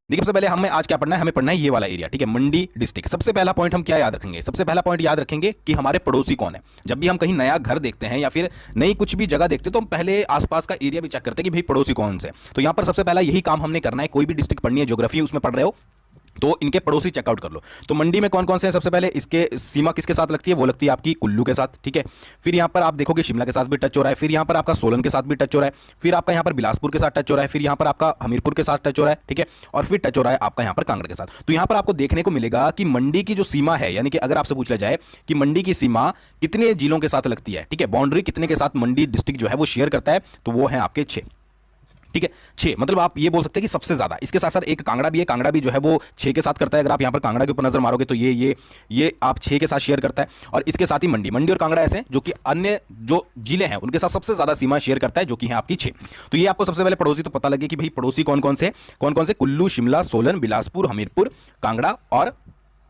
देखिए सबसे पहले हमें आज क्या पढ़ना है, हमें पढ़ना है ये वाला एरिया, ठीक है, मंडी डिस्ट्रिक्ट। सबसे पहला पॉइंट हम क्या याद रखेंगे, सबसे पहला पॉइंट याद रखेंगे कि हमारे पड़ोसी कौन है। जब भी हम कहीं नया घर देखते हैं या फिर नई कुछ भी जगह देखते हैं तो हम पहले आसपास का एरिया भी चेक करते हैं कि भाई पड़ोसी कौन से। तो यहां पर सबसे पहला यही काम हमने करना है। कोई भी डिस्ट्रिक्ट पढ़नी है, ज्योग्राफी उसमें पढ़ रहे हो तो इनके पड़ोसी चेकआउट कर लो। तो मंडी में कौन कौन से हैं, सबसे पहले इसके सीमा किसके साथ लगती है, वो लगती है आपकी कुल्लू के साथ, ठीक है। फिर यहाँ पर आप देखोगे शिमला के साथ भी टच हो रहा है, फिर यहाँ पर आपका सोलन के साथ भी टच हो रहा है, फिर आपका यहाँ पर बिलासपुर के साथ टच हो रहा है, फिर यहाँ पर आपका हमीरपुर के साथ टच हो रहा है, ठीक है, और फिर टच हो रहा है आपका यहाँ पर कांगड़ा के साथ। तो यहाँ पर आपको देखने को मिलेगा कि मंडी की जो सीमा है, यानी कि अगर आपसे पूछा जाए कि मंडी की सीमा कितने जिलों के साथ लगती है, ठीक है, बाउंड्री कितने के साथ मंडी डिस्ट्रिक्ट जो है वो शेयर करता है, तो वो है आपके 6, ठीक है, 6। मतलब आप ये बोल सकते हैं कि सबसे ज्यादा। इसके साथ साथ एक कांगड़ा भी है, कांगड़ा भी जो है वो 6 के साथ करता है। अगर आप यहां पर कांगड़ा के ऊपर नजर मारोगे तो ये आप 6 के साथ शेयर करता है। और इसके साथ ही मंडी और कांगड़ा ऐसे जो कि अन्य जो जिले हैं उनके साथ सबसे ज्यादा सीमा शेयर करता है, जो कि है आपकी 6। तो ये आपको सबसे पहले पड़ोसी तो पता लगे कि भाई पड़ोसी कौन कौन से कुल्लू, शिमला, सोलन, बिलासपुर, हमीरपुर, कांगड़ा और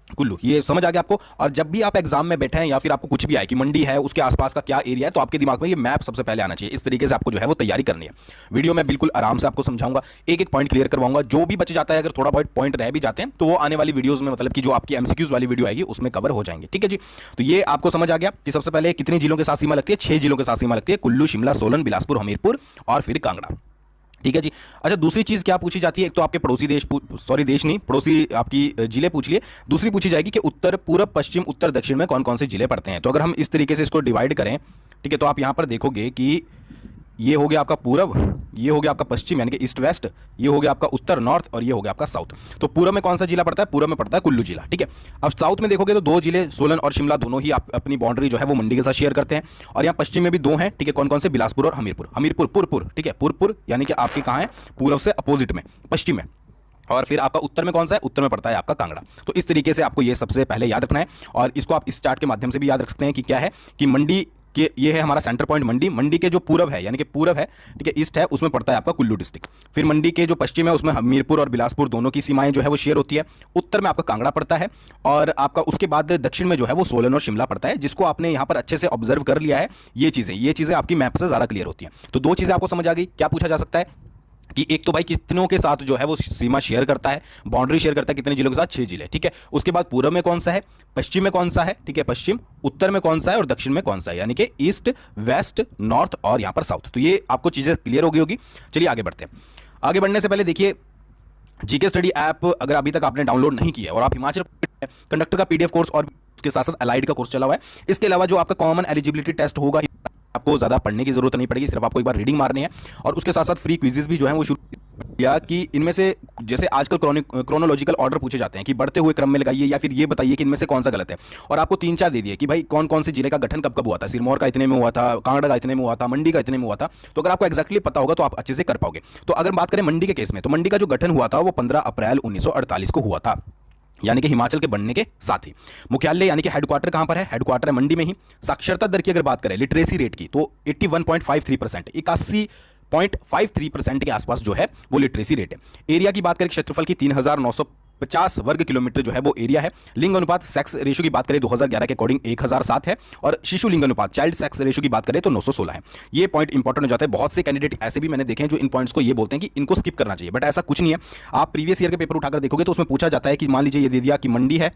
कुल्लू, ये समझ आ गया आपको। और जब भी आप एग्जाम में बैठे हैं या फिर आपको कुछ भी आए कि मंडी है उसके आसपास का क्या एरिया है, तो आपके दिमाग में ये मैप सबसे पहले आना चाहिए। इस तरीके से आपको जो है वो तैयारी करनी है। वीडियो में बिल्कुल आराम से आपको समझाऊंगा, एक एक पॉइंट क्लियर करवाऊंगा। जो भी बच जाता है, अगर थोड़ा बहुत पॉइंट रह भी जाते हैं तो वो आने वाली वीडियोज में, मतलब कि जो आपकी एमसीक्यूज वाली वीडियो आएगी उसमें कवर हो जाएंगे, ठीक है जी। तो ये आपको समझ आ गया कि सबसे पहले कितनी जिलों के साथ सीमा लगती है, 6 जिलों के साथ सीमा लगती है, कुल्लू, शिमला, सोलन, बिलासपुर, हमीरपुर और फिर कांगड़ा, ठीक है जी। अच्छा, दूसरी चीज क्या पूछी जाती है, एक तो आपके पड़ोसी देश, सॉरी देश नहीं, पड़ोसी आपकी जिले पूछ लिए। दूसरी पूछी जाएगी कि उत्तर, पूरब, पश्चिम, उत्तर, दक्षिण में कौन कौन से जिले पड़ते हैं। तो अगर हम इस तरीके से इसको डिवाइड करें, ठीक है, तो आप यहां पर देखोगे कि ये हो गया आपका पूरब, ये हो गया आपका पश्चिम यानी कि ईस्ट वेस्ट, ये हो गया आपका उत्तर नॉर्थ और ये हो गया आपका साउथ। तो पूरब में कौन सा जिला पड़ता है, पूरब में पड़ता है कुल्लू जिला, ठीक है। अब साउथ में देखोगे तो 2 जिले सोलन और शिमला दोनों ही आप अपनी बाउंड्री जो है वो मंडी के साथ शेयर करते हैं। और यहाँ पश्चिम में भी 2 हैं, ठीक है, कौन कौन से, बिलासपुर और हमीरपुर। हमीरपुर पुरपुर, ठीक है, पुरपुर यानी कि आपके कहाँ है, पूरब से अपोजिट में, पश्चिम में। और फिर आपका उत्तर में कौन सा है, उत्तर में पड़ता है आपका कांगड़ा। तो इस तरीके से आपको ये सबसे पहले याद रखना है। और इसको आप इस चार्ट के माध्यम से भी याद रख सकते हैं कि क्या है कि मंडी कि ये है हमारा सेंटर पॉइंट मंडी। मंडी के जो पूरब है यानी कि पूरब है, ठीक है, ईस्ट है, उसमें पड़ता है आपका कुल्लू डिस्ट्रिक्ट। फिर मंडी के जो पश्चिम है उसमें हमीरपुर और बिलासपुर दोनों की सीमाएं जो है वो शेयर होती है। उत्तर में आपका कांगड़ा पड़ता है और आपका उसके बाद दक्षिण में जो है वो सोलन और शिमला पड़ता है, जिसको आपने यहाँ पर अच्छे से ऑब्जर्व कर लिया है। ये चीजें आपकी मैप से ज्यादा क्लियर होती हैं। तो 2 चीजें आपको समझ आ गई। क्या पूछा जा सकता है कि एक तो भाई कितनों के साथ जो है वो सीमा शेयर करता है, बाउंड्री शेयर करता है, कितने जिलों के साथ, 6 जिले, ठीक है। उसके बाद पूर्व में कौन सा है, पश्चिम में कौन सा है, ठीक है, पश्चिम, उत्तर में कौन सा है और दक्षिण में कौन सा है, यानी कि ईस्ट, वेस्ट, नॉर्थ और यहां पर साउथ। तो ये आपको चीजें क्लियर हो गई होगी। चलिए आगे बढ़ते हैं। आगे बढ़ने से पहले देखिए, जीके स्टडी ऐप अगर अभी तक आपने डाउनलोड नहीं किया है और आप हिमाचल कंडक्टर का पीडीएफ कोर्स और उसके साथ साथ अलाइड का कोर्स चला हुआ है, इसके अलावा जो आपका कॉमन एलिजिबिलिटी टेस्ट होगा, आपको ज्यादा पढ़ने की जरूरत नहीं पड़ेगी, सिर्फ आपको एक बार रीडिंग मारनी है। और उसके साथ साथ फ्री क्विजेस भी जो है वो शुरू किया कि इनमें से जैसे आजकल क्रोनोलॉजिकल ऑर्डर पूछे जाते हैं कि बढ़ते हुए क्रम में लगाइए या फिर ये बताइए कि इनमें से कौन सा गलत है। और आपको 3-4 दे दिए कि भाई कौन कौन से जिले का गठन कब कब हुआ था, सिरमौर का इतने में हुआ था, कांगड़ा का इतने में हुआ था, मंडी का इतने में हुआ था। तो अगर आपको एक्जैक्टली पता होगा तो आप अच्छे से कर पाओगे। तो अगर बात करें मंडी के केस में, तो मंडी का जो गठन हुआ था वो 15 अप्रैल 1948 को हुआ था, यानी कि हिमाचल के बनने के साथ ही। मुख्यालय यानी कि हेडक्वार्टर कहां पर है, हेडक्वार्टर है मंडी में ही। साक्षरता दर की अगर बात करें, लिटरेसी रेट की, तो 81.53%, 81.53% के आसपास जो है वो लिटरेसी रेट है। एरिया की बात करें, क्षेत्रफल की 3950 वर्ग किलोमीटर जो है वो एरिया है। लिंग अनुपात, सेक्स रेशियो की बात करें 2011 के अकॉर्डिंग 1007 है। और शिशु लिंग अनुपात, चाइल्ड सेक्स रेशियो की बात करें तो 916 है। ये पॉइंट इंपॉर्टेंट हो जाता है। बहुत से कैंडिडेट ऐसे भी मैंने देखे हैं जो इन पॉइंट्स को ये बोलते हैं कि इनको स्किप करना चाहिए, बट ऐसा कुछ नहीं है। आप प्रीवियस ईयर के पेपर उठाकर देखोगे तो उसमें पूछा जाता है कि मान लीजिए ये दे दिया कि मंडी है,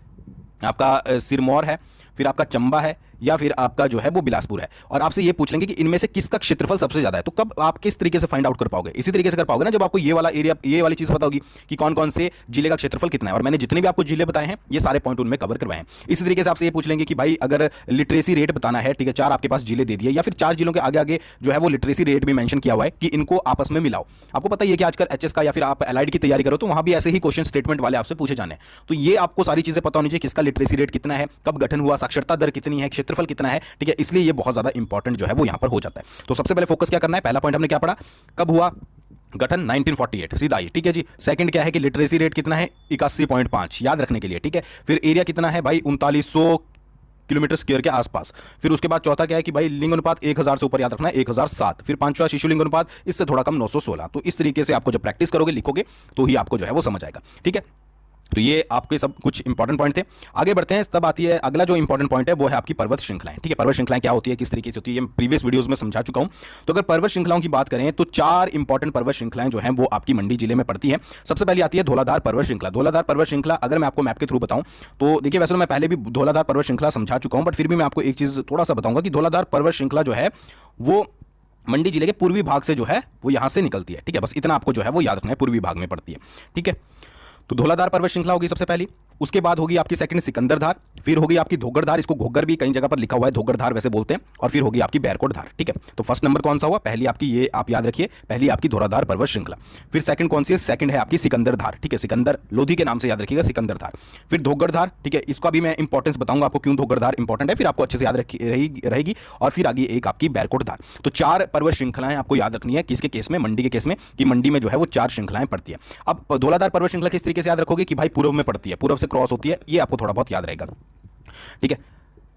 आपका सिरमौर है, फिर आपका चंबा है, या फिर आपका जो है वो बिलासपुर है, और आपसे ये पूछ लेंगे कि इनमें से किसका क्षेत्रफल सबसे ज्यादा है। तो कब आप किस तरीके से फाइंड आउट कर पाओगे, इसी तरीके से कर पाओगे ना जब आपको ये वाला एरिया, ये वाली चीज पता होगी कि कौन कौन से जिले का क्षेत्रफल कितना है। और मैंने जितने भी आपको जिले बताए हैं ये सारे पॉइंट उनमें कवर करवाए हैं। इसी तरीके से आपसे ये पूछ लेंगे कि भाई अगर लिटरेसी रेट बताना है, ठीक है, 4 आपके पास जिले दे दिए, या फिर 4 जिलों के आगे आगे जो है वो लिटरेसी रेट भी मेंशन किया हुआ है कि इनको आपस में मिलाओ। आपको पता ही है कि आजकल एचएस का या फिर आप एलाइड की तैयारी करो तो वहां भी ऐसे ही क्वेश्चन स्टेटमेंट वाले आपसे पूछे जाने। तो ये आपको सारी चीजें पता होनी चाहिए, किसका लिटरेसी रेट कितना है, कब गठन हुआ, साक्षरता दर कितनी है, क्षेत्रफल कितना है, ठीक है। इसलिए ये बहुत ज्यादा इंपॉर्टेंट जो है वो यहां पर हो जाता है। तो सबसे पहले फोकस क्या करना है, पहला पॉइंट हमने क्या पढ़ा, कब हुआ गठन, 1948, सीधा ही, ठीक है जी। सेकंड क्या है कि लिटरेसी रेट कितना है, 81.5, याद रखने के लिए, ठीक है। फिर एरिया कितना है भाई, 3900 किलोमीटर स्क्वायर के आसपास। फिर उसके बाद चौथा क्या है कि भाई लिंग अनुपात 1000 से ऊपर याद रखना है, 1007। फिर पांचवा शिशु लिंग अनुपात, इससे थोड़ा कम, 916। तो इस तरीके से आपको जब प्रैक्टिस करोगे, लिखोगे, तो ही आपको जो है वो समझ आएगा, ठीक है। तो ये आपके सब कुछ इंपॉर्टेंट पॉइंट थे। आगे बढ़ते हैं, तब आती है अगला जो इंपॉर्टेंट पॉइंट है वो है आपकी पर्वत श्रृंखलाएं। ठीक है, पर्वत श्रृंखलाएं क्या होती है, किस तरीके से होती है, ये प्रीवियस वीडियोस में समझा चुका हूं। तो अगर पर्वत श्रृंखलाओं की बात करें तो 4 इंपॉर्टेंट पर्वत श्रृंखलाएं जो हैं वो आपकी मंडी जिले में पड़ती है। सबसे पहले आती है धौलाधार पर्वत श्रृंखला। धौलाधार पर्वत श्रृंखला अगर मैं आपको मैप के थ्रू बताऊं तो देखिए, वैसे तो मैं पहले भी धौलाधार पर्वत श्रृंखला समझा चुका हूं, बट फिर भी मैं आपको एक चीज थोड़ा सा बताऊंगा कि धौलाधार पर्वत श्रृंखला जो है वो मंडी जिले के पूर्वी भाग से जो है वो यहां से निकलती है। ठीक है, बस इतना आपको जो है वो याद रखना है, पूर्वी भाग में पड़ती है। ठीक है, तो धौलाधार पर्वत श्रृंखला होगी सबसे पहली। उसके बाद होगी आपकी सेकंड सिकंदरधार, फिर होगी आपकी धोगरधार, इसको घोगर भी कई जगह पर लिखा हुआ है, धोगरधार वैसे बोलते हैं, और फिर होगी आपकी बैरकोटधार। ठीक है, तो फर्स्ट नंबर कौन सा हुआ, पहली आपकी, ये आप याद रखिए, पहली आपकी धौलाधार पर्वत श्रृंखला। फिर सेकंड कौन सी है, सेकंड है आपकी सिकंदरधार। ठीक है, सिकंदर लोधी के नाम से याद रखिएगा, सिकंदरधार। फिर धोगरधार। ठीक है, इसका भी मैं इंपॉर्टेंस बताऊंगा आपको, क्यों धोगरधार इंपॉर्टेंट है, फिर आपको अच्छे से याद रहेगी। और फिर आगे एक आपकी बैरकोटधार। तो 4 पर्वत श्रृंखलाएं आपको याद रखनी है, किसके केस में, मंडी के केस में, कि मंडी में जो है वो 4 श्रृंखलाएं पड़ती है। अब धौलाधार पर्वत श्रृंखला किस तरीके से याद रखोगे कि भाई पूर्व में पड़ती है, पूर्व से क्रॉस होती है, ये आपको थोड़ा बहुत याद रहेगा। ठीक है,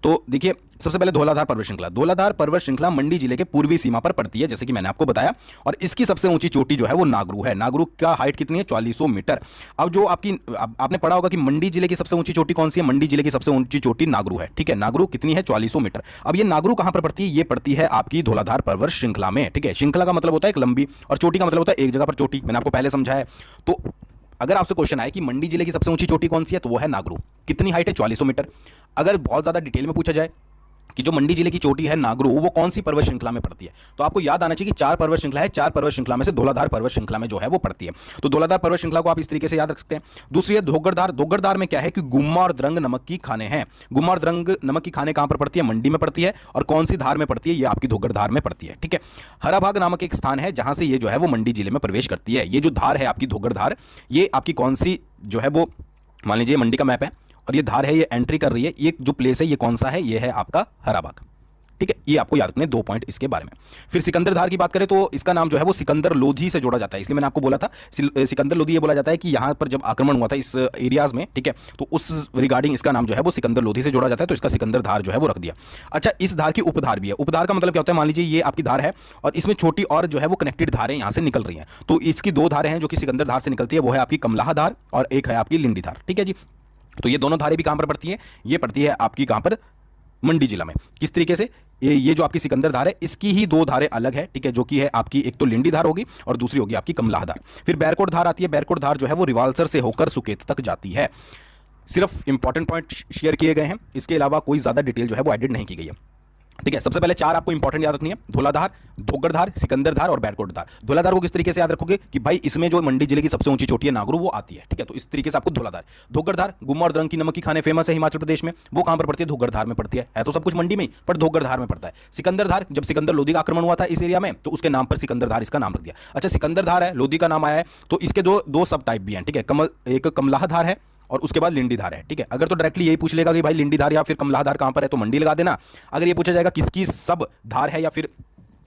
तो देखिए सबसे पहले धौलाधार पर्वत श्रृंखला। धौलाधार पर्वत श्रृंखला मंडी जिले के पूर्वी सीमा पर पड़ती है, जैसे कि मैंने आपको बताया, और इसकी सबसे ऊंची चोटी जो है वो नागरू है। नागरू का हाइट कितनी है, 4400 मीटर। अब जो आपने पढ़ा होगा कि मंडी जिले की सबसे ऊंची चोटी कौन सी है, मंडी जिले की सबसे ऊंची चोटी नागरू है। ठीक है, नागरू कितनी है, 4400 मीटर। अब ये नागरू कहां पर पड़ती है, ये पड़ती है आपकी धौलाधार पर्वत श्रृंखला में। ठीक है, श्रृंखला का मतलब होता है एक लंबी, और चोटी का मतलब होता है एक जगह पर चोटी, मैंने आपको पहले समझाया है। तो अगर आपसे क्वेश्चन आए कि मंडी जिले की सबसे ऊंची चोटी कौन सी है, तो वो है नागरू। कितनी हाइट है, 4400 मीटर। अगर बहुत ज्यादा डिटेल में पूछा जाए कि जो मंडी जिले की चोटी है नागरू, वो कौन सी पर्वत श्रृंखला में पड़ती है, तो आपको याद आना चाहिए कि 4 पर्वत श्रृंखला है, 4 पर्वत श्रृंखला में से धौलाधार पर्वत श्रृंखला में जो है वो पड़ती है। तो धौलाधार पर्वत श्रृंखला को आप इस तरीके से याद रख सकते हैं। दूसरी है धोगरधार। धोगरधार में क्या है कि गुम्मा और द्रंग नमक की खाने हैं। गुम्मा और द्रंग नमक की खाने कहां पर पड़ती है, मंडी में पड़ती है। और कौन सी धार में पड़ती है, ये आपकी धोगरधार में पड़ती है। ठीक है, हराभाग नामक एक स्थान है जहां से ये जो है वो मंडी जिले में प्रवेश करती है। ये जो धार है आपकी धोगरधार, ये आपकी कौन सी जो है वो, मान लीजिए मंडी का मैप है और ये धार है, ये एंट्री कर रही है, ये जो प्लेस है ये कौन सा है, ये है आपका हराबाग। ठीक है, ये आपको याद रखने 2 पॉइंट इसके बारे में। फिर सिकंदरधार की बात करें तो इसका नाम जो है वो सिकंदर लोधी से जोड़ा जाता है, इसलिए मैंने आपको बोला था सिकंदर लोधी। ये बोला जाता है कि यहां पर जब आक्रमण हुआ था इस एरियाज में, ठीक है, तो उस रिगार्डिंग इसका नाम जो है वो सिकंदर लोधी से जोड़ा जाता है, तो इसका सिकंदरधार जो है वो रख दिया। अच्छा, इस धार की उपधार भी है। उपधार का मतलब क्या होता है, मान लीजिए ये आपकी धार है और इसमें छोटी और जो है वो कनेक्टेड धारें यहां से निकल रही हैं, तो इसकी 2 धारें हैं जो कि सिकंदरधार से निकलती है, वो है आपकी कमलाह धार और एक है आपकी लिंडी धार। ठीक है जी, तो ये दोनों धारें भी कहां पर पड़ती है, ये पड़ती है आपकी कहां पर, मंडी जिला में। किस तरीके से, ये जो आपकी सिकंदर धार है इसकी ही 2 धारें अलग है। ठीक है, जो कि है आपकी, एक तो लिंडी धार होगी और दूसरी होगी आपकी कमलाह धार। फिर बैरकोट धार आती है। बैरकोट धार जो है वो रिवाल्सर से होकर सुकेत तक जाती है। सिर्फ इंपॉर्टेंट पॉइंट शेयर किए गए हैं, इसके अलावा कोई ज्यादा डिटेल जो है वो एडिट नहीं की गई है। ठीक है, सबसे पहले 4 आपको इंपॉर्टेंट याद रखनी है, धौलाधार, धोगरधार, सिकंदरधार और बैरकोटधार। धौलाधार को किस तरीके से याद रखोगे कि भाई इसमें जो मंडी जिले की सबसे ऊंची चोटी है नागरू, वो आती है। ठीक है, तो इस तरीके से आपको धौलाधार। धोगरधार, गुम्मा और द्रंग की नमक की खाने फेमस है हिमाचल प्रदेश में, वो कहां पर पड़ती है, धोगरधार में पड़ती है तो सब कुछ मंडी में ही, पर धोगरधार में पड़ता है। सिकंदरधार, जब सिकंदर लोधी का आक्रमण हुआ था इस एरिया में, तो उसके नाम पर सिकंदरधार इसका नाम रख दिया। अच्छा, सिकंदरधार है, लोधी का नाम आया है, तो इसके दो सब टाइप भी हैं। ठीक है, एक कमलाह धार है और उसके बाद लिंडी धार है। ठीक है, अगर तो डायरेक्टली यही पूछ लेगा कि भाई लिंडी धार या फिर कमलाह धार कहां पर है, तो मंडी लगा देना। अगर ये पूछा जाएगा किसकी सब धार है या फिर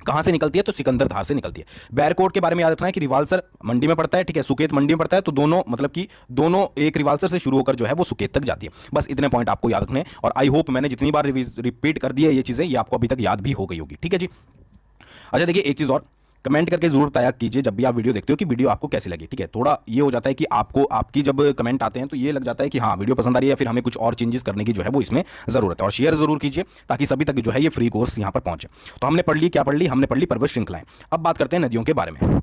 कहां से निकलती है, तो सिकंदर धार से निकलती है। बैरकोट के बारे में याद रखना है कि रिवाल्सर मंडी में पड़ता है। ठीक है, सुकेत मंडी में पड़ता है, तो दोनों मतलब कि दोनों एक रिवाल्सर से शुरू होकर जो है वो सुकेत तक जाती है। बस इतने पॉइंट आपको याद रखने, और आई होप मैंने जितनी बार रिपीट कर दी है ये चीजें, ये आपको अभी तक याद भी हो गई होगी। ठीक है जी। अच्छा देखिए, एक चीज और कमेंट करके जरूर बताया कीजिए जब भी आप वीडियो देखते हो कि वीडियो आपको कैसी लगी। ठीक है, थोड़ा ये हो जाता है कि आपको, आपकी जब कमेंट आते हैं तो ये लग जाता है कि हाँ वीडियो पसंद आ रही है, फिर हमें कुछ और चेंजेस करने की जो है वो इसमें जरूरत है। और शेयर जरूर कीजिए ताकि सभी तक जो है ये फ्री कोर्स यहाँ पर पहुंचे। तो हमने पढ़ ली, क्या पढ़ ली, हमने पढ़ ली पर्वत श्रृंखलाएं। अब बात करते हैं नदियों के बारे में।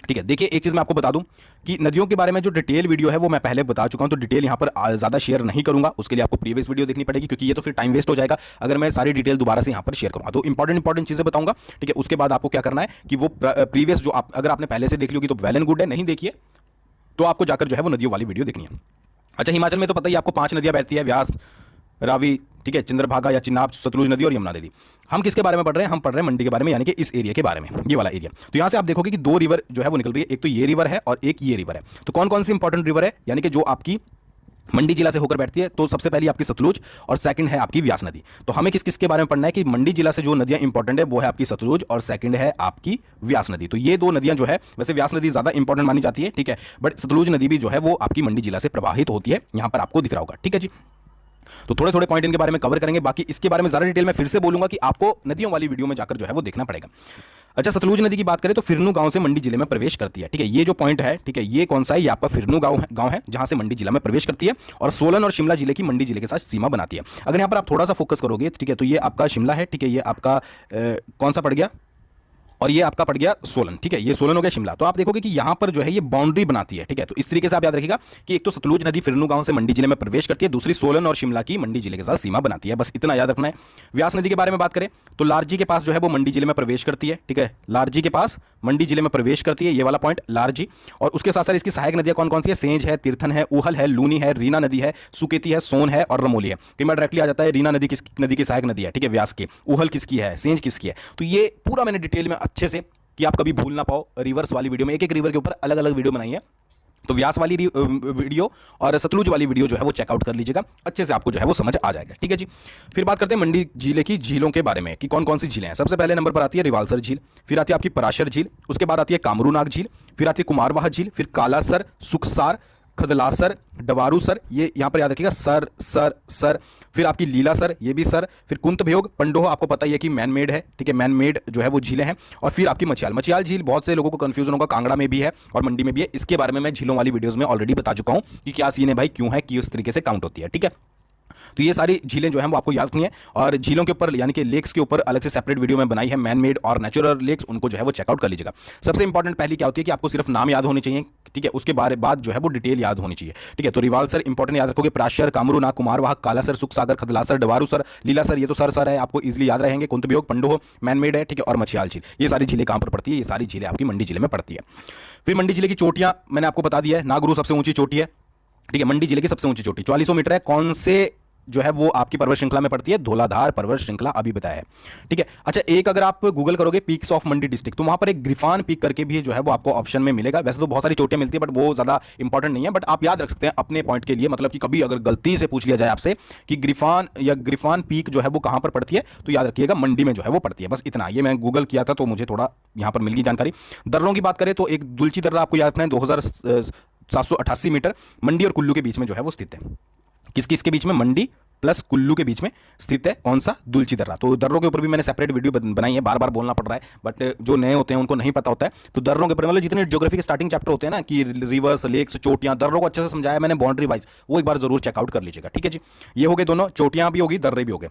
ठीक है, देखिए एक चीज मैं आपको बता दूं कि नदियों के बारे में जो डिटेल वीडियो है वो मैं पहले बता चुका हूं, तो डिटेल यहां पर ज्यादा शेयर नहीं करूंगा। उसके लिए आपको प्रीवियस वीडियो देखनी पड़ेगी, क्योंकि ये तो फिर टाइम वेस्ट हो जाएगा अगर मैं सारी डिटेल दोबारा से यहां पर शेयर करूंगा। तो इंपॉर्टेंट चीजें बताऊंगा। ठीक है, उसके बाद आपको क्या करना है कि वो प्रीवियस जो अगर आपने पहले से देख ली होगी तो वेल एंड गुड है, नहीं देखिए तो आपको जाकर जो है वो नदियों वाली वीडियो देखनी है। अच्छा, हिमाचल में तो पता ही आपको 5 नदियां बहती है, व्यास, रावी, ठीक है, चंद्रभागा या चिनाब, सतलुज नदी और यमुना नदी। हम किसके बारे में पढ़ रहे हैं, हम पढ़ रहे हैं मंडी के बारे में, यानी कि इस एरिया के बारे में, ये वाला एरिया। तो यहां से आप देखोगे कि 2 रिवर जो है वो निकल रही है, एक तो ये रिवर है और एक ये रिवर है। तो कौन कौन सी इंपॉर्टेंट रिवर है, यानी कि जो आपकी मंडी जिला से होकर बैठती है, तो सबसे पहली आपकी सतलुज और सेकंड है आपकी व्यास नदी। तो हमें किस किस के बारे में पढ़ना है कि मंडी जिला से जो नदियां इंपॉर्टेंट है वो है आपकी सतलुज और सेकंड है आपकी व्यास नदी। तो ये 2 नदियां जो है, वैसे व्यास नदी ज्यादा इंपॉर्टेंट मानी जाती है, ठीक है, बट सतलुज नदी भी जो है वो आपकी मंडी जिला से प्रवाहित होती है, यहां पर आपको दिख रहा होगा। ठीक है जी, तो थोड़े थोड़े पॉइंट इनके बारे में कवर करेंगे, बाकी इसके बारे में ज्यादा डिटेल में फिर से बोलूंगा कि आपको नदियों वाली वीडियो में जाकर जो है वो देखना पड़ेगा। अच्छा, सतलुज नदी की बात करें तो फिरनू गांव से मंडी जिले में प्रवेश करती है। ठीक है, ये जो पॉइंट है, ठीक है, ये कौन सा है, ये आपका फिरनू गांव है जहां से मंडी जिला में प्रवेश करती है और सोलन और शिमला जिले की मंडी जिले के साथ सीमा बनाती है। अगर यहां पर आप थोड़ा सा फोकस करोगे, ठीक है, तो ये आपका शिमला है, ठीक है, ये आपका कौन सा पड़ गया, और ये आपका पड़ गया सोलन। ठीक है, ये सोलन हो गया, शिमला। तो आप देखोगे कि यहां पर जो है ये बाउंड्री बनाती है। ठीक है, तो इस तरीके से आप याद रखिएगा कि एक तो सतलुज नदी फिरनू गांव से मंडी जिले में प्रवेश करती है, दूसरी सोलन और शिमला की मंडी जिले के साथ सीमा बनाती है। बस इतना याद रखना है। व्यास नदी के बारे में बात करें तो लारजी के पास जो है वो मंडी जिले में प्रवेश करती है। ठीक है, लारजी के पास मंडी जिले में प्रवेश करती है, ये वाला पॉइंट लारजी। और उसके साथ साथ इसकी सहायक नदियां कौन कौन सी है, सेंज है, तीर्थन है, ऊहल है, लूनी है, रीना नदी है, सुकेती है, सोन है और रमोली है। कई बार डायरेक्टली आ जाता है रीना नदी किस नदी की सहायक नदी है, ठीक है, व्यास की, ऊहल किसकी है, सेंज किसकी है। तो ये पूरा मैंने डिटेल में अच्छे से, कि आप कभी भूल ना पाओ, रिवर्स वाली वीडियो में एक एक रिवर के ऊपर अलग अलग वीडियो बनाई है। तो व्यास वाली वीडियो और सतलुज वाली वीडियो जो है वो चेकआउट कर लीजिएगा, अच्छे से आपको जो है वो समझ आ जाएगा। ठीक है जी। फिर बात करते हैं मंडी जिले की झीलों के बारे में कि कौन कौन सी झीलें हैं। सबसे पहले नंबर पर आती है रिवालसर झील, फिर आती है आपकी पराशर झील, उसके बाद आती है कामरूनाग झील, फिर आती है कुमारवाह झील, फिर कालासर, सुखसार, खदलासर, डवारूसर, ये यहाँ पर याद रखिएगा, सर सर सर, फिर आपकी लीलासर, ये भी सर, फिर कुंतभयोग, पंडोह आपको पता ही है कि मैन मेड है। ठीक है, मैन मेड जो है वो झीलें हैं। और फिर आपकी मचियाल झील, बहुत से लोगों को कंफ्यूजन होगा, कांगड़ा में भी है और मंडी में भी है। इसके बारे में मैं झीलों वाली वीडियोस में ऑलरेडी बता चुका हूं कि क्या सीन है भाई, क्यों है, किस तरीके से काउंट होती है। ठीक है, तो ये सारी झीलें जो हैं वो आपको याद रखनी है। और झीलों के ऊपर यानी कि लेक्स के ऊपर अलग से सेपरेट वीडियो में बनाई है, मैन मेड और नेचुरल लेक्स, उनको जो है वो चेकआउट कर लीजिएगा। सबसे इंपॉर्टेंट पहली क्या होती है कि आपको सिर्फ नाम याद होने चाहिए। ठीक है, उसके बारे बाद जो है वो डिटेल याद होनी चाहिए। ठीक है, तो रिवालसर इंपॉर्टेंट याद रखोगे, प्राशर, कामरूनाग, कुमारवाह, कालासर, सुखसागर, खदलासर, डवारूसर, लीलासर, ये तो सर है, आपको इजीली याद रहेंगे। कुंतभयोग, पंडोह, मैन मेड है, ठीक है, और मचियाल झील, ये सारी झीलें कहां पर पड़ती है, ये सारी झीलें आपकी मंडी जिले में पड़ती है। फिर मंडी जिले की चोटियां मैंने आपको बता दिया है, नागरू सबसे ऊंची चोटी है। ठीक है, मंडी जिले की सबसे ऊंची चोटी 4400 मीटर है। कौन से जो है वो आपकी पर्वत श्रृंखला में पड़ती है, धौलाधार पर्वत श्रृंखला, अभी बताया है। ठीक है, अच्छा, एक अगर आप गूगल करोगे पीक्स ऑफ मंडी डिस्ट्रिक्ट, तो वहां पर एक ग्रिफान पीक करके भी जो है वो आपको ऑप्शन में मिलेगा। वैसे तो बहुत सारी चोटियां मिलती है बट वो ज्यादा इंपॉर्टेंट नहीं है, बट आप याद रख सकते हैं अपने पॉइंट के लिए। मतलब कि कभी अगर गलती से पूछ लिया जाए आपसे कि ग्रिफान या ग्रिफान पीक जो है वो कहां पर पड़ती है, तो याद रखिएगा मंडी में जो है वो पड़ती है। बस इतना, ये मैं गूगल किया था तो मुझे थोड़ा यहां पर मिल गई जानकारी। दर्रों की बात करें तो एक दुलची दर्रा आपको याद रखना है, 2788 मीटर मंडी और कुल्लू के बीच में जो है वो स्थित है। किस किस के बीच में, मंडी प्लस कुल्लू के बीच में स्थित है कौन सा, दुलची दर्रा। तो दर्रों के ऊपर भी मैंने सेपरेट वीडियो बनाई है, बार बार बोलना पड़ रहा है बट जो नए होते हैं उनको नहीं पता होता है। तो दर्रों के ऊपर मतलब जितने ज्योग्राफी के स्टार्टिंग चैप्टर होते हैं ना कि रिवर्स, लेक्स, चोटियां, दर्रों को अच्छे से समझाया मैंने बाउंड्री वाइज, वो एक बार जरूर चेकआउट कर लीजिएगा। ठीक है जी, ये हो गए दोनों, चोटियां भी होगी, दर्रे भी हो गए।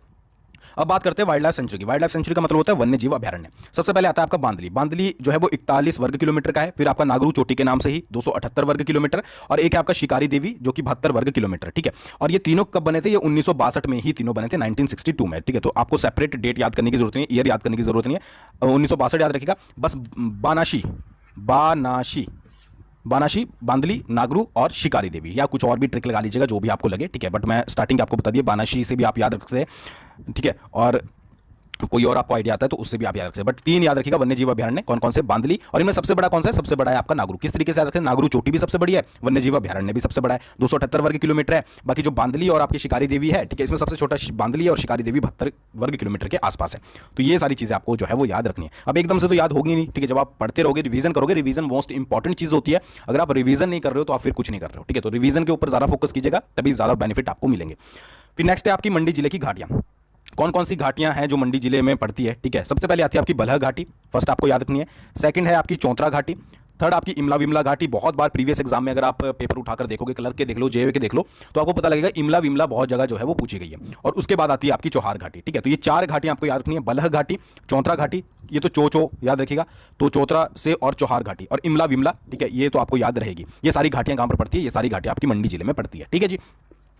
अब बात करते हैं वाइल्ड लाइफ सेंचुरी की। वाइल्ड लाइफ सेंचुरी का मतलब होता है वन्य जीव अभयारण्य। सबसे पहले आता है आपका बांदली। बांदली जो है वो 41 वर्ग किलोमीटर का है। फिर आपका नागरू चोटी के नाम से ही 278 वर्ग किलोमीटर, और एक है आपका शिकारी देवी जो कि 72 वर्ग किलोमीटर। ठीक है, और ये तीनों कब बने थे, ये 1962 में ही तीनों बने थे, 1962 में। ठीक है, तो आपको सेपरेट डेट याद करने की जरूरत नहीं है, ईयर याद करने की जरूरत नहीं है, 1962 याद रखिएगा बस। बानाशी, बांदली, नागरू और शिकारी देवी, या कुछ और भी ट्रिक लगा लीजिएगा जो भी आपको लगे। ठीक है, बट मैं स्टार्टिंग आपको बता दिया, बानाशी से भी आप याद रख सकते हैं। ठीक है, और कोई और आपको आइडिया आता है तो उससे भी आप याद रख सकते हैं, बट 3 याद रखिएगा वन्यजीव अभयारण्य कौन कौन से, बांदली, और इनमें सबसे बड़ा कौन सा है, सबसे बड़ा है आपका नागरू। किस तरीके से याद रखें, नागरू चोटी भी सबसे बड़ी है, वन्यजीव अभयारण्य भी सबसे बड़ा है, 278 वर्ग किलोमीटर है। बाकी जो बांदली और आपकी शिकारी देवी है, ठीक है, इसमें सबसे छोटा बांदली और शिकारी देवी 72 वर्ग किलोमीटर के आसपास है। तो ये सारी चीजें आपको जो है वो याद रखनी है। अब एकदम से तो याद होगी नहीं, ठीक है, जब आप पढ़ते रहोगे, रिवीजन करोगे, रिवीजन मोस्ट इंपॉर्टेंट चीज होती है। अगर आप रिवीजन नहीं कर रहे हो तो आप फिर कुछ नहीं कर रहे हो। ठीक है, तो रिवीजन के ऊपर ज्यादा फोकस कीजिएगा, तभी ज्यादा बेनिफिट आपको मिलेंगे। फिर नेक्स्ट है आपकी मंडी जिले की घाटियां। कौन कौन सी घाटियां हैं जो मंडी जिले में पड़ती है। ठीक है, सबसे पहले आती है आपकी बलह घाटी, फर्स्ट आपको याद रखनी है। सेकंड है आपकी चौंतरा घाटी, थर्ड आपकी इमला विमला घाटी। बहुत बार प्रीवियस एग्जाम में अगर आप पेपर उठाकर देखोगे, क्लर्क के देख लो, जेए के देख लो, तो आपको पता लगेगा इमला विमला बहुत जगह जो है वो पूछी गई है। और उसके बाद आती है आपकी चौहार घाटी। ठीक है, तो ये 4 घाटियां आपको याद रखनी है, बलह घाटी, चौंतरा घाटी, ये तो चो याद रखिएगा, तो चौतरा से, और चौहार घाटी और इमला विमला। ठीक है, ये तो आपको याद रहेगी। ये सारी घाटियां कहां पर पड़ती है, ये सारी घाटियां आपकी मंडी जिले में पड़ती है। ठीक है जी,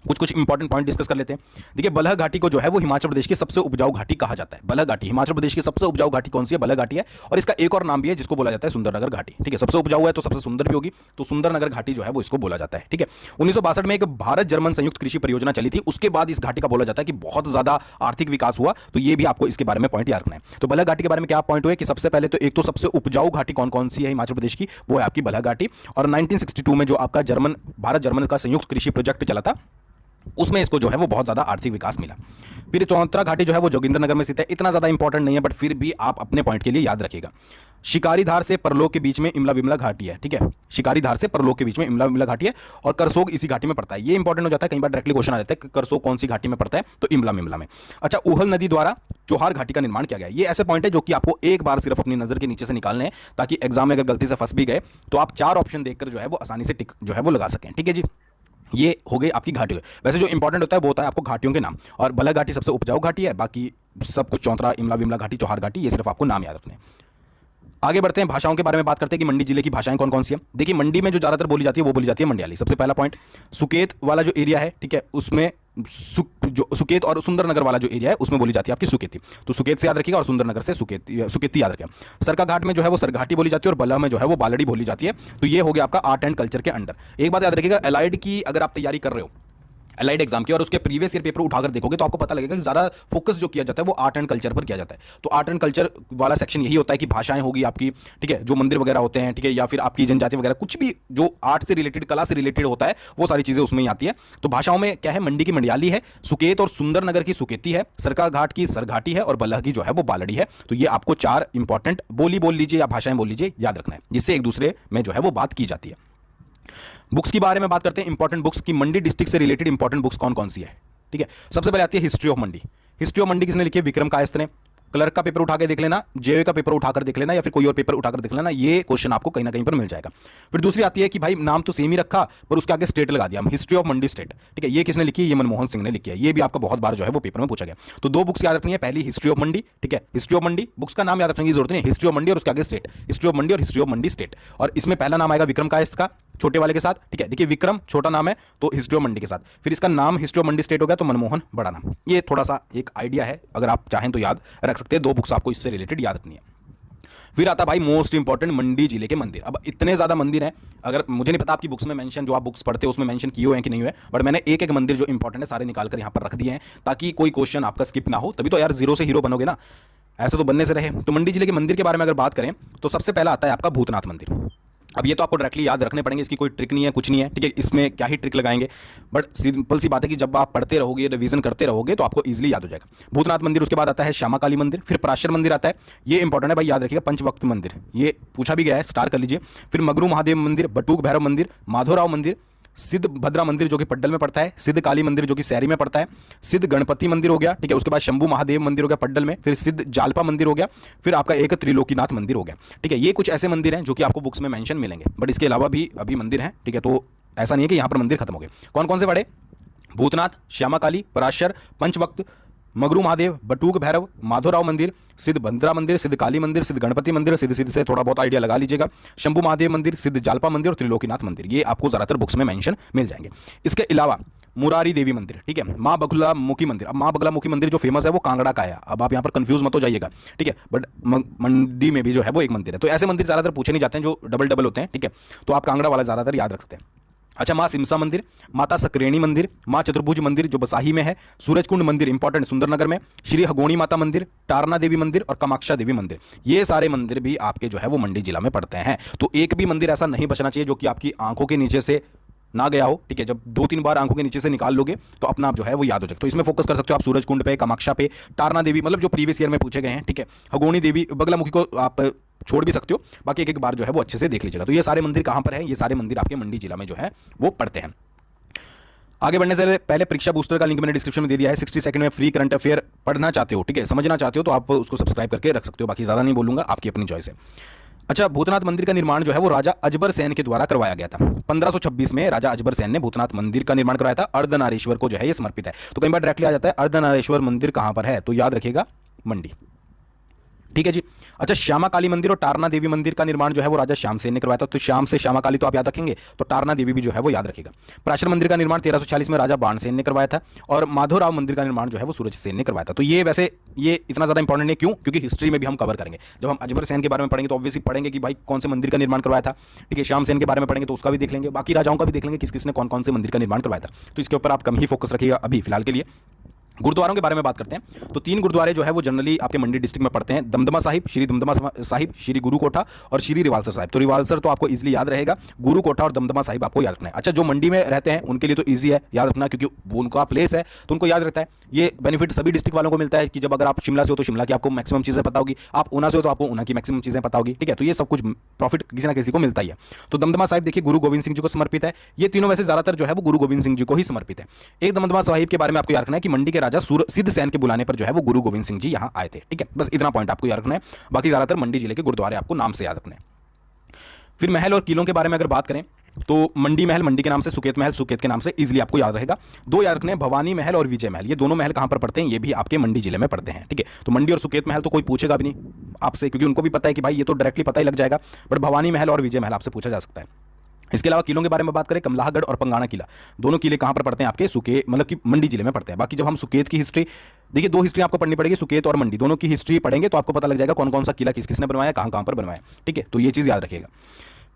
कुछ इंपॉर्टेंट पॉइंट डिस्कस कर लेते हैं। देखिए, बलह घाटी को जो है वो हिमाचल प्रदेश की सबसे उपजाऊ घाटी कहा जाता है। बलह घाटी हिमाचल प्रदेश की सबसे उपजाऊ घाटी कौन सी है, बलह घाटी है। और इसका एक और नाम भी है जिसको बोला जाता है सुंदरनगर घाटी। ठीक है, सबसे उपजाऊ है तो सबसे सुंदर भी होगी, तो सुंदरनगर घाटी जो है वो इसको बोला जाता है। ठीक है, 1962 में एक भारत जर्मन संयुक्त कृषि परियोजना चली थी, उसके बाद इस घाटी का बोला जाता है कि बहुत ज्यादा आर्थिक विकास हुआ। तो ये भी आपको इसके बारे में पॉइंट याद रखना है। तो बलह घाटी के बारे में क्या पॉइंट हुए कि सबसे पहले तो एक तो सबसे उपजाऊ घाटी कौन कौन सी है हिमाचल प्रदेश की, वो है आपकी बलह घाटी। और 1962 में जो आपका भारत जर्मन का संयुक्त कृषि प्रोजेक्ट चला था, उसमें इसको जो है वो बहुत ज़्यादा आर्थिक विकास मिला। फिर चौतरा घाटी जो है वो जोगिंद्रनगर में स्थित है, इतना ज़्यादा इंपॉर्टेंट नहीं है बट फिर भी आप अपने पॉइंट के लिए याद रखिएगा। शिकारी धार से परलोक के बीच में इमला विमला घाटी है, ठीक है, शिकारी धार से परलोक के बीच में इमला विमला घाटी है और करसोग इसी घाटी में पड़ता है। ये इंपॉर्टेंट हो जाता है, कई बार डायरेक्टली क्वेश्चन आ जाता है कि करसोग कौन सी घाटी में पड़ता है, तो इमला विमला में। अच्छा, उहल नदी द्वारा चोहार घाटी का निर्माण किया गया। ये ऐसे पॉइंट है जो कि आपको एक बार सिर्फ अपनी नजर के नीचे से निकालने हैं, ताकि एग्जाम में अगर गलती से फंस भी गए तो आप 4 ऑप्शन देखकर जो है वो आसानी से टिक जो है वो लगा सकें, ठीक है जी। ये हो गई आपकी घाटियों। वैसे जो इंपॉर्टेंट होता है वो होता है आपको घाटियों के नाम, और बलह घाटी सबसे उपजाऊ घाटी है, बाकी सब कुछ चौतरा, इमला विमला घाटी, चौहार घाटी, ये सिर्फ आपको नाम याद रखने हैं। आगे बढ़ते हैं, भाषाओं के बारे में बात करते हैं कि मंडी जिले की भाषाएं कौन कौन सी हैं। देखिए, मंडी में जो ज़्यादातर बोली जाती है वो बोली जाती है मंडियाली। सबसे पहला पॉइंट, सुकेत वाला जो एरिया है, ठीक है, उसमें जो सुकेत और सुंदरनगर वाला जो एरिया है उसमें बोली जाती है आपकी सुकेती। तो सुकेत से याद रखिएगा और सुंदरनगर से सुकेती याद रखिएगा। सरका घाट में जो है वो सरघाटी बोली जाती है और बल्ह में जो है वो बालड़ी बोली जाती है। तो ये हो गया आपका आर्ट एंड कल्चर के अंडर। एक बात याद रखिएगा, एलाइड की अगर आप तैयारी कर रहे हो, एलाइड एग्जाम की, और उसके प्रीवियस ईयर पेपर उठाकर देखोगे तो आपको पता लगेगा कि ज़्यादा फोकस जो किया जाता है वो आर्ट एंड कल्चर पर किया जाता है। तो आर्ट एंड कल्चर वाला सेक्शन यही होता है कि भाषाएं होगी आपकी, ठीक है, जो मंदिर वगैरह होते हैं, ठीक है, या फिर आपकी जनजाति वगैरह, कुछ भी जो आर्ट से रिलेटेड, कला से रिलेटेड होता है, वो सारी चीज़ें उसमें ही आती है। तो भाषाओं में क्या है, मंडी की मंडियाली है, सुकेत और सुंदरनगर की सुकेती है, सरका घाट की सरघाटी है और बल्ह की जो है वो बालड़ी है। तो ये आपको 4 इंपॉर्टेंट बोली बोल लीजिए या भाषाएं बोल लीजिए, याद रखना है, जिससे एक दूसरे में जो है वो बात की जाती है। बुक्स के बारे में बात करते हैं, इंपॉर्टेंट बुक्स की मंडी डिस्ट्रिक्ट से रिलेटेड इंपॉर्टेंट बुक्स कौन कौन सी है, ठीक है। सबसे पहले आती है history of Mandi. History of Mandi किसने लिखी है, विक्रम कायस्थ ने। क्लर्क का पेपर उठा के देख लेना, जेओए का पेपर उठाकर देख लेना, या फिर कोई और पेपर उठाकर देख लेना, ये क्वेश्चन आपको कहीं ना कहीं पर मिल जाएगा। फिर दूसरी आती है कि भाई नाम तो सेम ही रखा पर उसके आगे स्टेट लगा दिया, हिस्ट्री ऑफ मंडी स्टेट, ठीक है। ये किसने लिखी है, ये मनमोहन सिंह ने लिखी है। ये भी आपका बहुत बार जो है वो पेपर में पूछा गया। तो 2 बुक्स याद रखनी है, पहली हिस्ट्री ऑफ मंडी, ठीक है, हिस्ट्री ऑफ मंडी, बुक्स का नाम याद रखने की जरूरत नहीं, हिस्ट्री ऑफ मंडी और उसके आगे स्टेट, हिस्ट्री ऑफ मंडी और हिस्ट्री ऑफ मंडी स्टेट। और इसमें पहला नाम आएगा विक्रम कायस्थ का, छोटे वाले के साथ, ठीक है। देखिए, विक्रम छोटा नाम है तो हिस्ट्री ऑफ मंडी के साथ, फिर इसका नाम हिस्ट्री ऑफ मंडी स्टेट हो गया तो मनमोहन बड़ा नाम। ये थोड़ा सा एक आइडिया है, अगर आप चाहें तो याद रख सकते हैं। 2 बुक्स आपको इससे रिलेटेड याद रखनी है। फिर आता भाई मोस्ट इंपॉर्टेंट, मंडी जिले के मंदिर। अब इतने ज्यादा मंदिर हैं, अगर मुझे नहीं पता आपकी बुक्स में मेंशन, जो आप बुक्स पढ़ते हो उसमें मेंशन किए हुए हैं कि नहीं हुए, बट मैंने एक एक मंदिर जो इंपॉर्टेंट है सारे निकाल कर यहाँ पर रख दिए हैं, ताकि कोई क्वेश्चन आपका स्किप ना हो। तभी तो यार जीरो से हीरो बनोगे ना, ऐसे तो बनने से रहे। तो मंडी जिले के मंदिर के बारे में अगर बात करें तो सबसे पहला आता है आपका भूतनाथ मंदिर। अब ये तो आपको डायरेक्टली याद रखने पड़ेंगे, इसकी कोई ट्रिक नहीं है, कुछ नहीं है, ठीक है, इसमें क्या ही ट्रिक लगाएंगे, बट सिंपल सी बात है कि जब आप पढ़ते रहोगे, रिवीजन करते रहोगे तो आपको इजीली याद हो जाएगा। भूतनाथ मंदिर, उसके बाद आता है श्यामा काली मंदिर, फिर पराशर मंदिर आता है, ये इंपॉर्टेंट है भाई, याद रखिएगा। पंचवक्त मंदिर, ये पूछा भी गया है, स्टार कर लीजिए। फिर मगरू महादेव मंदिर, बटूक भैरव मंदिर, माधोराव मंदिर, सिद्ध भद्रा मंदिर जो कि पड्डल में पड़ता है, सिद्ध काली मंदिर जो कि सैरी में पड़ता है, सिद्ध गणपति मंदिर हो गया, ठीक है, उसके बाद शंभू महादेव मंदिर हो गया पड्डल में, फिर सिद्ध जालपा मंदिर हो गया, फिर आपका एक त्रिलोकीनाथ मंदिर हो गया, ठीक है। ये कुछ ऐसे मंदिर हैं जो कि आपको बुक्स में मेंशन मिलेंगे, बट इसके अलावा भी अभी मंदिर हैं, ठीक है। तो ऐसा नहीं है कि यहाँ पर मंदिर खत्म हो गए। कौन कौन से पढ़े, भूतनाथ, श्यामा काली, पराशर, पंचवक्त, मगरू महादेव, बटूक भैरव, माधोराव मंदिर, सिद्ध भद्रा मंदिर, सिद्ध काली मंदिर, सिद्ध गणपति मंदिर, सिद्ध सिद्ध से थोड़ा बहुत आइडिया लगा लीजिएगा, शंभू महादेव मंदिर, सिद्ध जालपा मंदिर और त्रिलोकीनाथ मंदिर, ये आपको ज्यादातर बुक्स में मेंशन मिल जाएंगे। इसके अलावा मुरारी देवी मंदिर, ठीक है, माँ बगलामुखी मंदिर। अब माँ बगलामुखी मंदिर जो फेमस है वो कांगड़ा का है, अब आप यहाँ पर कंफ्यूज मत हो जाइएगा, ठीक है, बट मंडी में भी जो है वो एक मंदिर है। तो ऐसे मंदिर ज्यादातर पूछे नहीं जाते हैं जो डबल डबल होते हैं, ठीक है, तो आप कांगड़ा वाला ज्यादातर याद रख सकते हैं। अच्छा, माँ सिमसा मंदिर, माता सकरेणी मंदिर, माँ चतुर्भुज मंदिर जो बसाही में है, सूरजकुंड मंदिर इंपॉर्टेंट सुंदरनगर में, श्री हगोणी माता मंदिर, टारना देवी मंदिर और कामाक्षा देवी मंदिर, ये सारे मंदिर भी आपके जो है वो मंडी जिला में पड़ते हैं। तो एक भी मंदिर ऐसा नहीं बचना चाहिए जो कि आपकी आंखों के नीचे से ना गया हो, ठीक है। जब 2-3 बार आंखों के नीचे से निकाल लोगे तो अपना आप जो है वो याद हो जाएगा। तो इसमें फोकस कर सकते हो आप सूरजकुंड पे, कामाक्षा पे, टारना देवी, मतलब जो प्रीवियस ईयर में पूछे गए हैं, ठीक है, हगोणी देवी, बगलामुखी को आप छोड़ भी सकते हो, बाकी एक एक बार जो है वो अच्छे से देख लीजिएगा। तो ये सारे मंदिर कहाँ पर है, ये सारे मंदिर आपके मंडी जिला में जो है वो पड़ते हैं। आगे बढ़ने से पहले परीक्षा बूस्टर का लिंक मैंने डिस्क्रिप्शन में दे दिया है। 60 सेकंड में फ्री करंट अफेयर पढ़ना चाहते हो, ठीक है, समझना चाहते हो तो आप उसको सब्सक्राइब करके रख सकते हो, बाकी ज़्यादा नहीं बोलूंगा, आपकी अपनी चॉइस है। अच्छा, भूतनाथ मंदिर का निर्माण जो है वो राजा अजबर सेन के द्वारा करवाया गया था। 1526 में राजा अजबर सेन ने भूतनाथ मंदिर का निर्माण करवाया था। अर्धनारीश्वर को जो है ये समर्पित है। तो कई बार डायरेक्टली आ जाता है अर्धनारीश्वर मंदिर कहां पर है, तो याद रखिएगा मंडी, ठीक है जी। अच्छा, श्यामा काली मंदिर और टारना देवी मंदिर का निर्माण जो है वो राजा श्याम सेन ने करवाया था। तो श्याम से श्यामा काली तो आप याद रखेंगे, तो टारना देवी भी जो है वो याद रखेगा। पराशर मंदिर का निर्माण 1346 में राजा बाणसेन ने करवाया था और माधोराव मंदिर का निर्माण जो है वो सूरज सेन ने करवाया था। तो ये वैसे ये इतना ज्यादा इंपॉर्टेंट नहीं, क्यों, क्योंकि हिस्ट्री में भी हम कवर करेंगे। जब हम अजबर सेन के बारे में पढ़ेंगे तो ऑब्वियसली पढ़ेंगे कि भाई कौन से मंदिर का निर्माण करवाया था, ठीक है। श्याम सेन के बारे में पढ़ेंगे तो उसका भी देख लेंगे, बाकी राजाओं का भी देख लेंगे किस किसने कौन कौन से मंदिर का निर्माण करवाया था। तो इसके ऊपर आप कम ही फोकस रखिएगा अभी फिलहाल के लिए। गुरुद्वारों के बारे में बात करते हैं तो 3 गुरुद्वारे जो है वो जनरली आपके मंडी डिस्ट्रिक्ट में पड़ते हैं, दमदमा साहिब, श्री दमदमा साहिब, श्री गुरु कोठा और श्री रिवालसर साहिब। तो रिवालसर तो आपको इजीली याद रहेगा, गुरु कोठा और दमदमा साहिब आपको याद रखना है। अच्छा, जो मंडी में रहते हैं उनके लिए तो ईजी है याद रखना, क्योंकि वो उनका प्लेस है तो उनको याद रहता है। ये बेनिफिट सभी डिस्ट्रिक्ट वालों को मिलता है कि जब अगर आप शिमला से हो तो शिमला की आपको मैक्सिमम चीज़ें पता होगी, आप ऊना से हो तो आपको ऊना की मैक्सिमम चीज़ें पता होगी, ठीक है। तो ये सब कुछ प्रॉफिट किसी ना किसी को मिलता ही है। तो दमदमा साहिब देखिए गुरु गोविंद सिंह जी को समर्पित है। ये तीनों वैसे ज्यादातर जो है वो गुरु गोविंद सिंह जी को ही समर्पित है। एक दमदमा साहिब के बारे में आपको याद रखना है कि मंडी के राजा सिद्ध सेन के बुलाने पर जो है वो गुरु गोविंद सिंह जी यहां आए थे, ठीक है। बस इतना पॉइंट आपको याद रखना है, बाकी ज्यादातर मंडी जिले के गुरुद्वारे आपको नाम से याद रखने हैं। फिर महल और किलों के बारे में अगर बात करें तो मंडी महल मंडी के नाम से, सुकेत महल सुकेत के नाम से, इजीली आपको याद रहेगा। 2 याद रखने हैं, भवानी महल और विजय महल। ये दोनों महल कहां पर पड़ते हैं, ये भी आपके मंडी जिले में पड़ते हैं, ठीक है। तो मंडी और सुकेत महल तो कोई पूछेगा भी नहीं आपसे, क्योंकि उनको भी पता है कि भाई ये तो डायरेक्टली पता ही लग जाएगा, बट भवानी महल और विजय महल आपसे पूछा जा सकता है। इसके अलावा किलों के बारे में बात करें, कमलाहगढ़ और पंगाणा किला, दोनों किले कहां पर पड़ते हैं आपके मतलब कि मंडी जिले में पड़ते हैं। बाकी जब हम सुकेत की हिस्ट्री देखिए, 2 हिस्ट्री आपको पढ़नी पड़ेगी, सुकेत और मंडी दोनों की हिस्ट्री पढ़ेंगे तो आपको पता लग जाएगा कौन कौन सा किला किस किसने बनवाया, कहां पर बनवाया, ठीक है। तो ये चीज़ याद रखिएगा।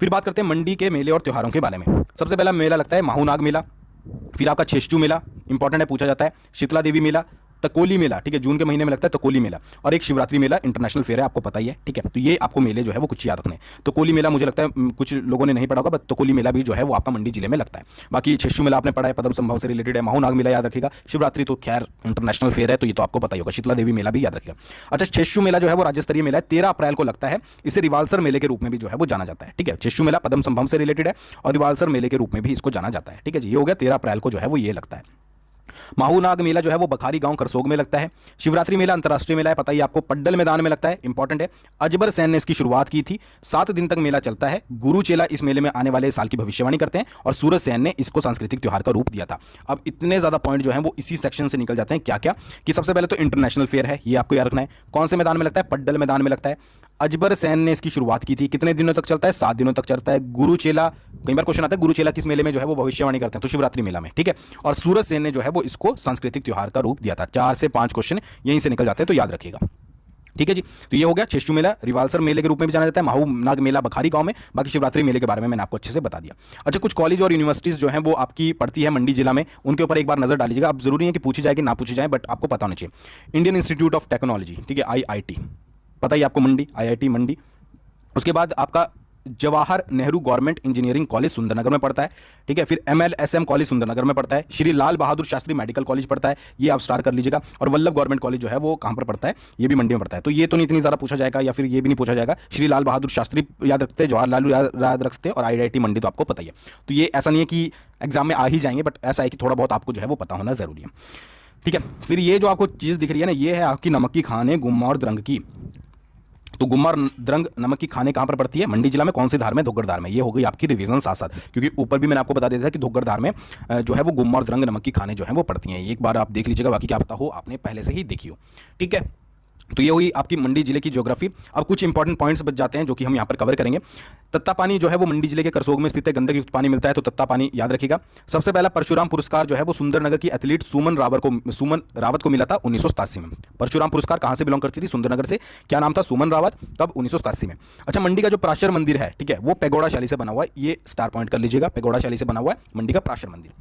फिर बात करते हैं मंडी के मेले और त्योहारों के बारे में। सबसे पहला मेला लगता है माहूनाग मेला, फिर आपका छेश्चू मेला, इंपॉर्टेंट है, पूछा जाता है, शीतला देवी मेला, तकोली मेला, ठीक है, जून के महीने में लगता है तकोली मेला, और एक शिवरात्रि मेला इंटरनेशनल फेयर है, आपको पता ही है, ठीक है। तो ये आपको मेले जो है वो कुछ याद रखने। तकोली मेला मुझे लगता है कुछ लोगों ने नहीं पढ़ा होगा, बट तकोली मेला भी जो है वो आपका मंडी जिले में लगता है। बाकी छेश्चू मेला आपने पढ़ा है, पद्म संभव से रिलेटेड है। माहूनाग मेला याद रखिएगा। शिवरात्रि तो खैर इंटरनेशनल फेयर है तो ये तो आपको पता ही होगा। शीतला देवी मेला भी याद रखिएगा। अच्छा, छेश्चू मेला जो है वो राज्य स्तरीय मेला है, 13 अप्रैल को लगता है। इसे रिवालसर मेले के रूप में भी जो है वो जाना जाता है, ठीक है। छेश्चू मेला पद्म संभव से रिलेटेड है और रिवालसर मेले के रूप में भी इसको जाना जाता है, ठीक है जी। ये हो गया 13 अप्रैल को जो है वो ये लगता है। माहूनाग मेला जो है वो बखारी गांव करसोग में लगता है। शिवरात्रि मेला अंतर्राष्ट्रीय मेला है, पता ही आपको, पड्डल मैदान में लगता है, इंपॉर्टेंट है। अजबर सेन ने इसकी शुरुआत की थी। 7 दिन तक मेला चलता है। गुरु चेला इस मेले में आने वाले साल की भविष्यवाणी करते हैं और सूरज सेन ने इसको सांस्कृतिक त्योहार का रूप दिया था। अब इतने ज्यादा पॉइंट जो है वो इसी सेक्शन से निकल जाते हैं। क्या क्या कि सबसे पहले तो इंटरनेशनल फेयर है, ये आपको याद रखना है। कौन से मैदान में लगता है, पड्डल मैदान में लगता है। अजबर सेन ने इसकी शुरुआत की थी। कितने दिनों तक चलता है, 7 दिनों तक चलता है। गुरु चेला, कई बार क्वेश्चन आता है गुरु चेला किस मेले में जो है वो भविष्यवाणी करते हैं, तो शिवरात्रि मेला में, ठीक है। और सूरज सेन ने जो है वो इसको सांस्कृतिक त्योहार का रूप दिया था। 4 से 5 क्वेश्चन यहीं से निकल जाते हैं, तो याद रखिएगा, ठीक है जी। तो ये हो गया छेश्चू मेला, रिवालसर मेले के रूप में भी जाना जाता है। माहूनाग मेला बखारी गांव में। बाकी शिवरात्रि मेले के बारे में मैंने आपको अच्छे से बता दिया। अच्छा, कुछ कॉलेज और यूनिवर्सिटीज जो हैं वो आपकी पड़ती है मंडी जिला में, उनके ऊपर एक बार नजर डालीजिएगा। अब जरूरी है कि पूछी जाएगी ना पूछी जाए, बट आपको पता होना चाहिए। इंडियन इंस्टीट्यूट ऑफ टेक्नोलॉजी, ठीक है, IIT, पता ही आपको, मंडी, IIT मंडी। उसके बाद आपका Jawahar Nehru government engineering college Sundernagar में पड़ता है, ठीक है। फिर MLSM कॉलेज सुंदरनगर में पड़ता है। श्री लाल बहादुर शास्त्री मेडिकल कॉलेज पड़ता है, ये आप स्टार कर लीजिएगा। और वल्लभ गवर्नमेंट कॉलेज जो है वो कहां पर पड़ता है, ये भी मंडी में पड़ता है। तो ये तो नहीं इतनी ज्यादा पूछा जाएगा, या फिर ये भी नहीं पूछा जाएगा। श्री लाल बहादुर शास्त्री याद रखते हैं, जवाहरलाल याद रखते हैं, और IIT मंडी तो आपको पता ही है। तो ये ऐसा नहीं है कि एग्जाम में आ ही जाएंगे, बट ऐसा है कि थोड़ा बहुत आपको जो है वो पता होना जरूरी है, ठीक है। फिर ये जो आपको चीज़ दिख रही है ना, ये है आपकी नमक की खाने गुम्मा और द्रंग की। तो गुम्मा और द्रंग नमक की खाने कहां पर पड़ती है, मंडी जिला में। कौन सी धार में, धोगड़ धार में। ये हो गई आपकी रिवीजन साथ साथ, क्योंकि ऊपर भी मैंने आपको बता दिया था कि धोगड़ धार में जो है वो गुम्मा और द्रंग नमक की खाने जो है वो पड़ती हैं। एक बार आप देख लीजिएगा, बाकी क्या पता हो आपने पहले से ही देखी हो, ठीक है। तो ये हुई आपकी मंडी जिले की ज्योग्राफी। अब कुछ इंपॉर्टेंट पॉइंट्स बच जाते हैं जो कि हम यहाँ पर कवर करेंगे। तत्ता पानी जो है वो मंडी जिले के करसोग में स्थित है, गंधक युक्त पानी मिलता है, तो तत्ता पानी याद रखिएगा। सबसे पहला परशुराम पुरस्कार जो है वो सुंदरनगर की एथलीट सुमन रावत को मिला था 1987 में। परशुराम पुरस्कार कहाँ से बिलोंग करती थी, सुंदरनगर से। क्या नाम था, सुमन रावत, कब, 1987 में। अच्छा, मंडी का जो प्राशर मंदिर है, ठीक है, वो पेगोड़ा शैली से बना हुआ है, ये स्टार पॉइंट कर लीजिएगा। पेगोड़ा शैली से बना हुआ है मंडी का प्राशर मंदिर।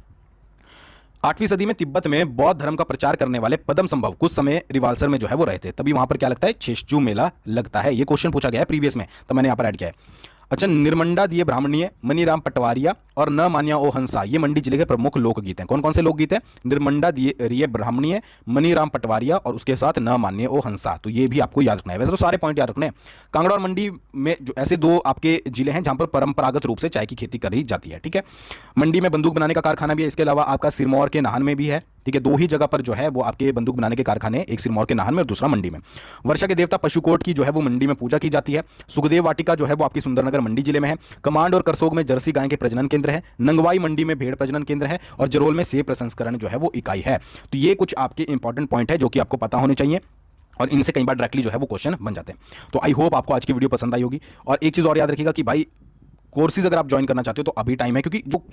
8वीं सदी में तिब्बत में बौद्ध धर्म का प्रचार करने वाले पद्म संभव कुछ समय रिवालसर में जो है वो रहते, तभी वहां पर क्या लगता है, छेश्चू मेला लगता है। ये क्वेश्चन पूछा गया है प्रीवियस में, तो मैंने यहां पर ऐड किया है। अच्छा, निर्मंडा दिए ब्राह्मणीय, मनीराम पटवारिया और न मान्या ओ हंसा, ये मंडी जिले के प्रमुख लोकगीत हैं। कौन कौन से लोकगीत हैं, निर्मंडा दिए ब्राह्मणीय, मनीराम पटवारिया और उसके साथ न मान्य ओ हंसा। तो ये भी आपको याद रखना है। वैसे तो सारे पॉइंट याद रखने हैं। कांगड़ा और मंडी में जो ऐसे 2 आपके जिले हैं जहां पर परंपरागत रूप से चाय की खेती करी जाती है, ठीक है। मंडी में बंदूक बनाने का कारखाना भी है। इसके अलावा आपका सिरमौर के नाहन में भी है, ठीक है। 2 ही जगह पर जो है वो आपके बंदूक बनाने के कारखाने, एक सिरमौर के नाहन में और दूसरा मंडी में। वर्षा के देवता पशुकोट की जो है वो मंडी में पूजा की जाती है। सुखदेव वाटिका जो है वो आपकी सुंदरनगर मंडी जिले में है। कमांड और करसोग में जर्सी गाय के प्रजनन केंद्र है। नंगवाई मंडी में भेड़ प्रजनन केंद्र है और जरोल में सेब प्रसंस्करण जो है वो इकाई है। तो ये कुछ आपके इंपॉर्टेंट पॉइंट है जो कि आपको पता होने चाहिए, और इनसे कई बार डायरेक्टली जो है वो क्वेश्चन बन जाते हैं। तो आई होप आपको आज की वीडियो पसंद आई होगी। और एक चीज़ और याद रखिएगा कि भाई कोर्सेज अगर आप ज्वाइन करना चाहते हो तो अभी टाइम है, क्योंकि जो